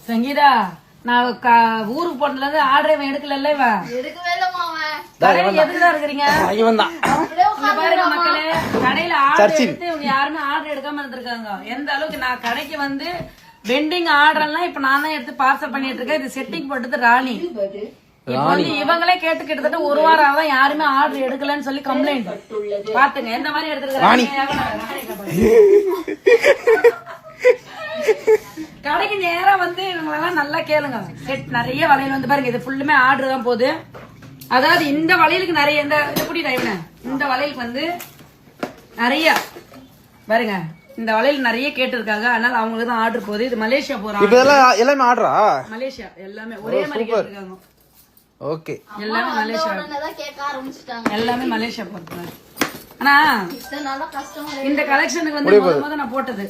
சங்கீதா நான் ஊருக்கு போனதுல இருந்து ஆர்டர் எடுக்கல இவ எதுக்குதான் இருக்கிறீங்க பாருங்க மக்களே கடையில ஆர்டர் எடுத்து இவங்க யாருமே ஆர்டர் எடுக்காம இருந்திருக்காங்க. எந்த அளவுக்கு நான் கடைக்கு வந்து வெண்டிங் ஆர்டர் எல்லாம் இப்ப நான் தான் எடுத்து பார்சல் பண்ணிட்டு இருக்கேன். இது செட்டிங் போட்டது ராணி. இப்ப வந்து இவங்களே கேட்டு கிட்டத்தட்ட ஒரு வாரம் ஆகும் யாருமே ஆர்டர் எடுக்கலன்னு சொல்லி கம்ப்ளைண்ட். பாத்துங்க எந்த மாதிரி எடுத்துருக்காங்க. கடைக்கு நேரா வந்து இவங்களெல்லாம் நல்லா கேளுங்க. செட் நிறைய வளையல் வந்து பாருங்க. இது ஃபுல்லுமே ஆர்டர் தான் போகுது. அதாவது இந்த வளையலுக்கு நிறைய இந்த வளையலுக்கு வந்து நிறைய பாருங்க இந்த வளையல் நிறைய கேட்டிருக்காங்க. அதனால அவங்களுக்கு தான் ஆர்டர் போகுது. இது மலேசியா போறாங்க. எல்லாமே ஆர்டரா? மலேசியா எல்லாமே ஒரே மாதிரி கேட்டிருக்காங்க. ஓகே எல்லாமே மலேசியா எல்லாமே மலேசியா போறாங்க. ஆனா இந்த கலெக்ஷனுக்கு வந்து முத நான் போட்டது